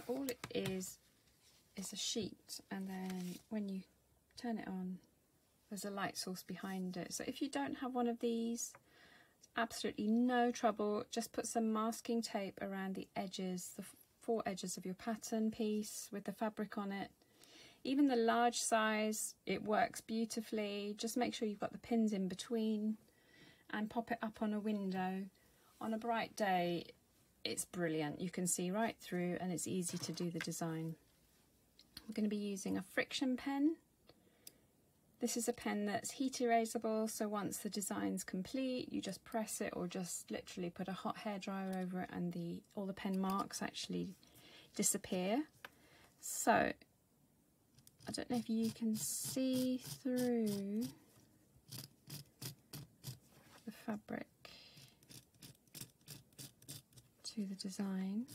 all it is a sheet, and then when you turn it on, there's a light source behind it. So if you don't have one of these, absolutely no trouble. Just put some masking tape around the edges, the four edges of your pattern piece with the fabric on it. Even the large size, it works beautifully. Just make sure you've got the pins in between and pop it up on a window. On a bright day, it's brilliant. You can see right through and it's easy to do the design. We're going to be using a friction pen. This is a pen that's heat erasable, so once the design's complete, you just press it or just literally put a hot hairdryer over it and all the pen marks actually disappear. So, I don't know if you can see through the fabric to the design.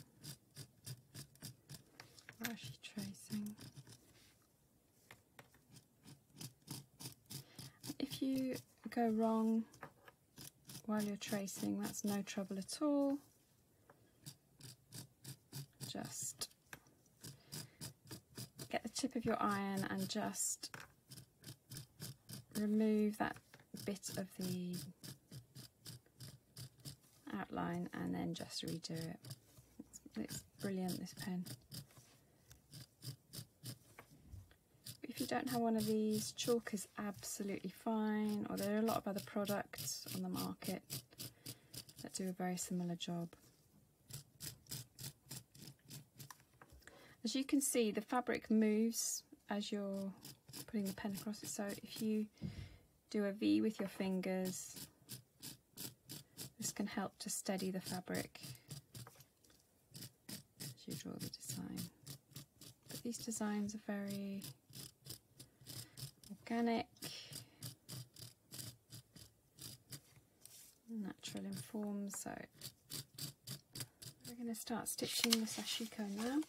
We're actually tracing. If you go wrong while you're tracing, that's no trouble at all. Just get the tip of your iron and just remove that bit of the outline and then just redo it. It's brilliant, this pen. If you don't have one of these, chalk is absolutely fine, or there are a lot of other products on the market that do a very similar job. As you can see, the fabric moves as you're putting the pen across it, so if you do a V with your fingers, this can help to steady the fabric as you draw the design. But these designs are very organic, natural in form, so we're going to start stitching the sashiko now,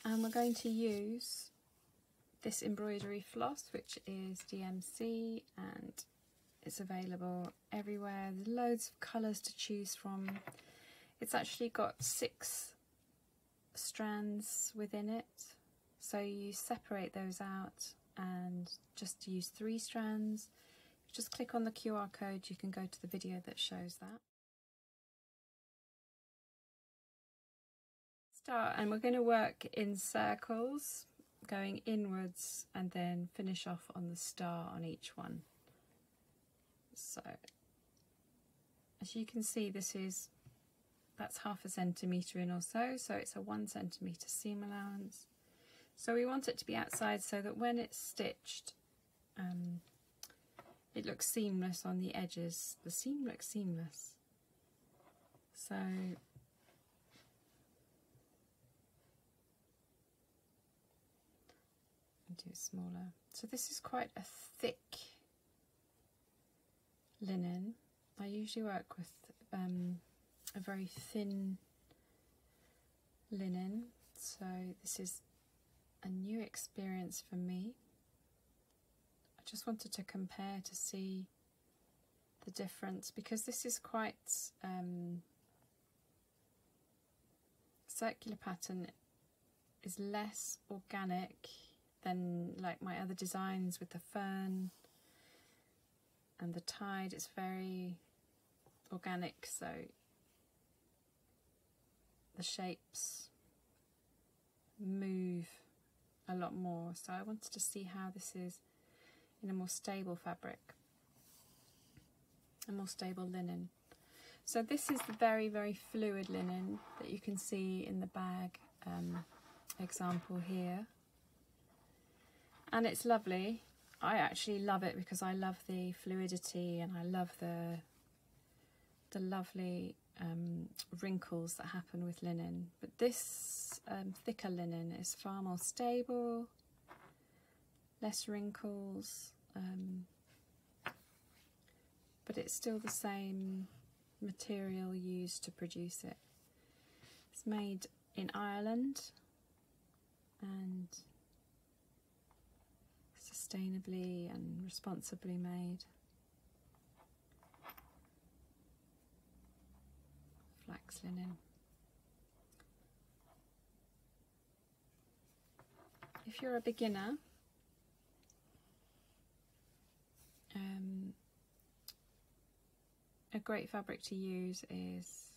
and we're going to use this embroidery floss, which is DMC, and it's available everywhere. There's loads of colours to choose from. It's actually got 6 strands within it, so you separate those out and just use 3 strands. Just click on the QR code, you can go to the video that shows that. Start, and we're going to work in circles going inwards and then finish off on the star on each one. So as you can see, that's ½ centimetre in or so, so it's a 1 centimetre seam allowance. So we want it to be outside so that when it's stitched, it looks seamless on the edges. The seam looks seamless. So do it smaller. So this is quite a thick linen. I usually work with a very thin linen, so this is a new experience for me. I just wanted to compare to see the difference, because this is quite circular pattern is less organic than like my other designs with the fern and the tide. It's very organic, so the shapes move a lot more. So I wanted to see how this is in a more stable fabric, a more stable linen. So this is the very, very fluid linen that you can see in the bag example here. And it's lovely. I actually love it because I love the fluidity and I love the lovely wrinkles that happen with linen. But this thicker linen is far more stable, less wrinkles, but it's still the same material used to produce it. It's made in Ireland and sustainably and responsibly made. Flax linen. if you're a beginner, a great fabric to use is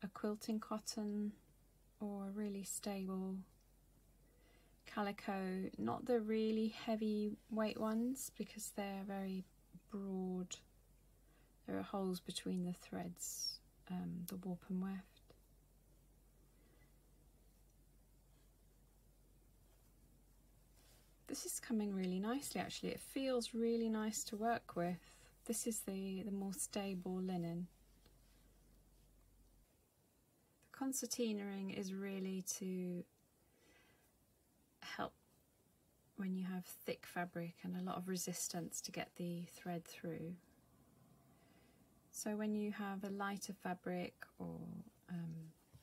a quilting cotton or a really stable calico, not the really heavy weight ones because they're very broad. There are holes between the threads, the warp and weft. This is coming really nicely actually. It feels really nice to work with. This is the more stable linen. The concertinaing is really to help when you have thick fabric and a lot of resistance to get the thread through. So when you have a lighter fabric or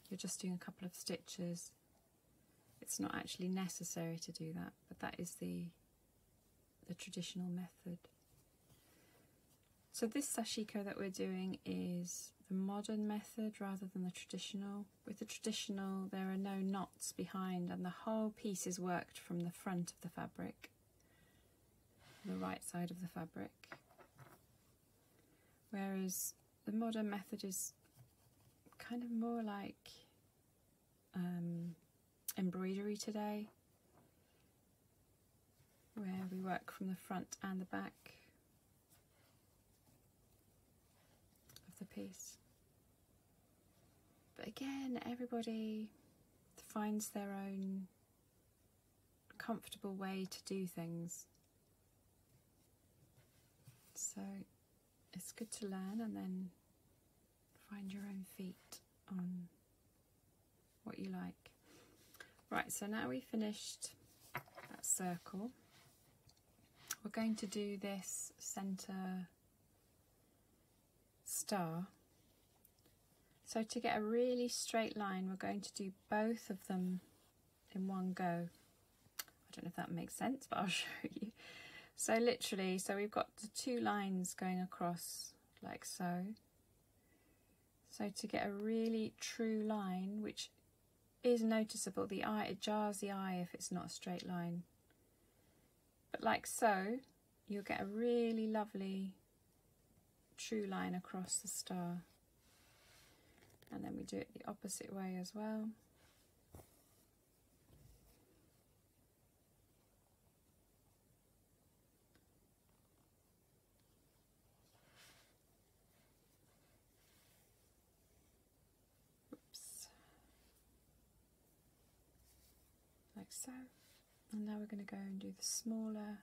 you're just doing a couple of stitches, it's not actually necessary to do that, but that is the traditional method. So this sashiko that we're doing is the modern method rather than the traditional. With the traditional, there are no knots behind and the whole piece is worked from the front of the fabric, the right side of the fabric. Whereas the modern method is kind of more like embroidery today, where we work from the front and the back of the piece. But again, everybody finds their own comfortable way to do things. So it's good to learn and then find your own feet on what you like. Right, so now we've finished that circle. We're going to do this centre star. So to get a really straight line, we're going to do both of them in one go. I don't know if that makes sense, but I'll show you. So literally, so we've got the two lines going across like so. So to get a really true line, which is noticeable, the eye, it jars the eye if it's not a straight line. But like so, you'll get a really lovely true line across the star. And then we do it the opposite way as well. Like so. And now we're going to go and do the smaller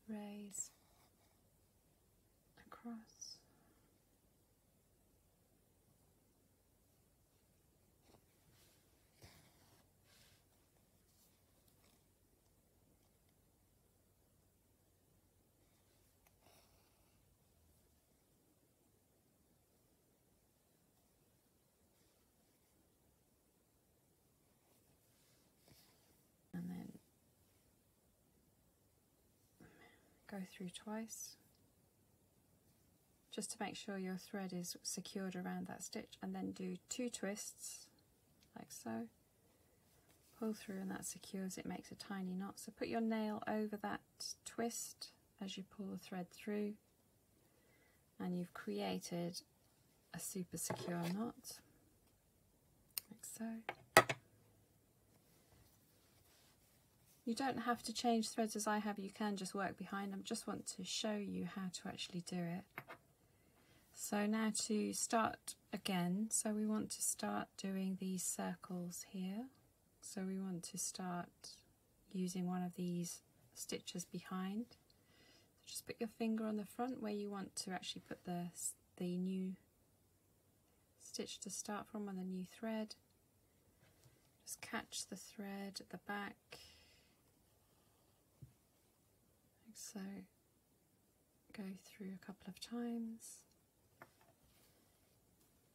rays across. And then go through twice, just to make sure your thread is secured around that stitch, and then do 2 twists like so, pull through, and that secures it, makes a tiny knot. So put your nail over that twist as you pull the thread through, and you've created a super secure knot like so. You don't have to change threads as I have, you can just work behind them. Just want to show you how to actually do it. So now to start again, so we want to start doing these circles here. So we want to start using one of these stitches behind. So just put your finger on the front where you want to actually put the new stitch to start from on the new thread. Just catch the thread at the back. So go through a couple of times,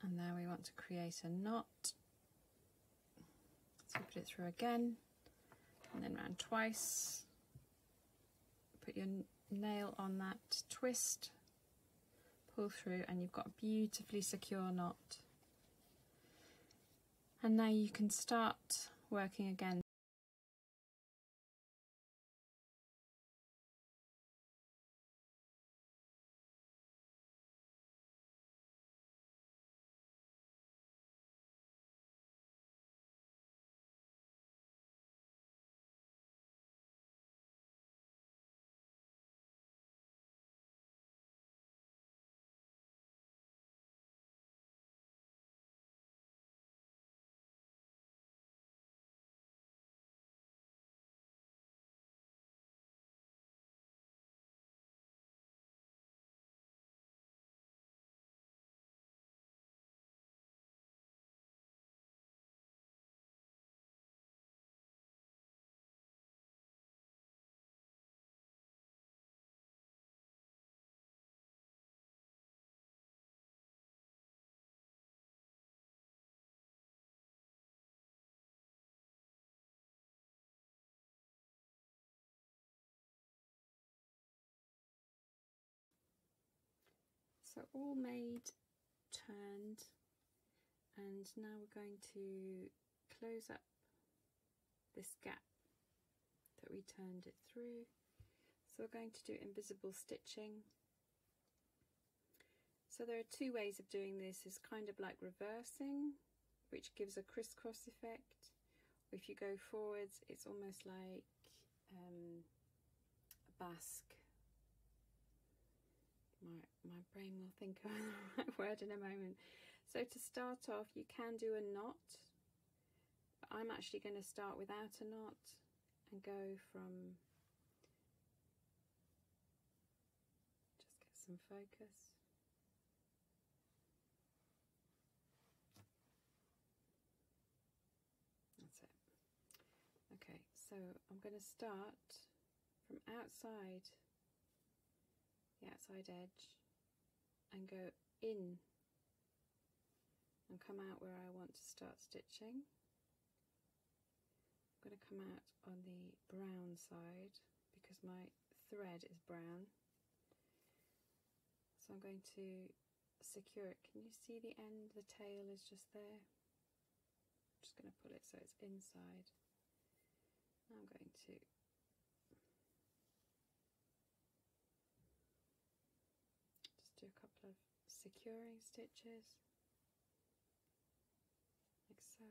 and now we want to create a knot, so put it through again and then round twice, put your nail on that twist, pull through, and you've got a beautifully secure knot. And now you can start working again. So all made, turned, and now we're going to close up this gap that we turned it through. So we're going to do invisible stitching. So there are two ways of doing this. It's kind of like reversing, which gives a crisscross effect. If you go forwards, it's almost like a basque. My brain will think of the right word in a moment. So to start off, you can do a knot, but I'm actually going to start without a knot and go from, just get some focus. That's it. Okay, so I'm going to start from outside the outside edge and go in and come out where I want to start stitching. I'm going to come out on the brown side because my thread is brown. So I'm going to secure it. Can you see the end? The tail is just there. I'm just going to pull it so it's inside. Now I'm going to just do a couple of securing stitches, like so.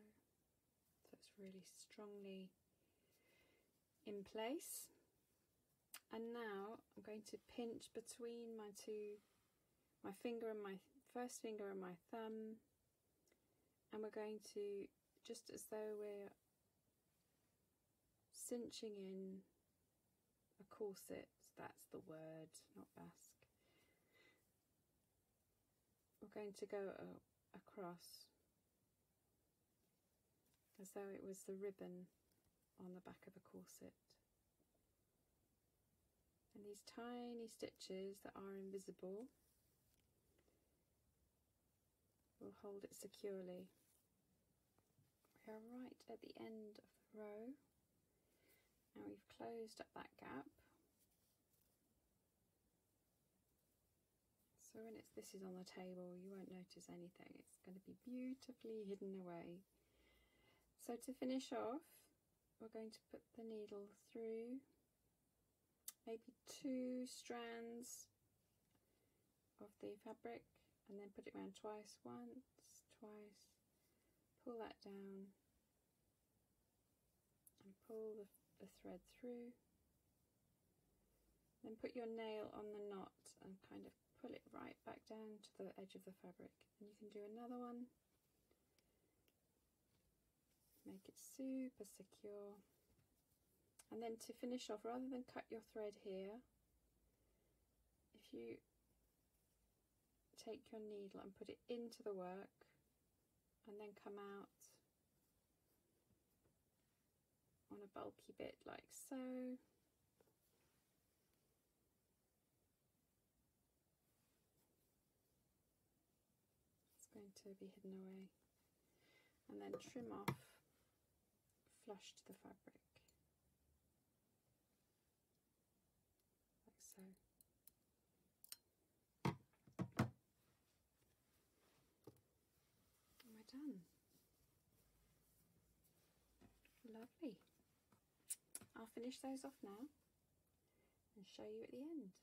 So it's really strongly in place. And now I'm going to pinch between my finger and my first finger and my thumb, and we're going to, just as though we're cinching in a corset, that's the word, not basque. We're going to go across as though it was the ribbon on the back of a corset. And these tiny stitches that are invisible will hold it securely. We are right at the end of the row, and we've closed up that gap. So when this is on the table, you won't notice anything. It's going to be beautifully hidden away. So to finish off, we're going to put the needle through maybe 2 strands of the fabric and then put it around twice, once, twice, pull that down and pull the thread through. Then put your nail on the knot and kind of pull it right back down to the edge of the fabric. And you can do another one. Make it super secure. And then to finish off, rather than cut your thread here, if you take your needle and put it into the work and then come out on a bulky bit like so. It's going to be hidden away. And then trim off flush to the fabric. Like so. And we're done. Lovely. I'll finish those off now and show you at the end.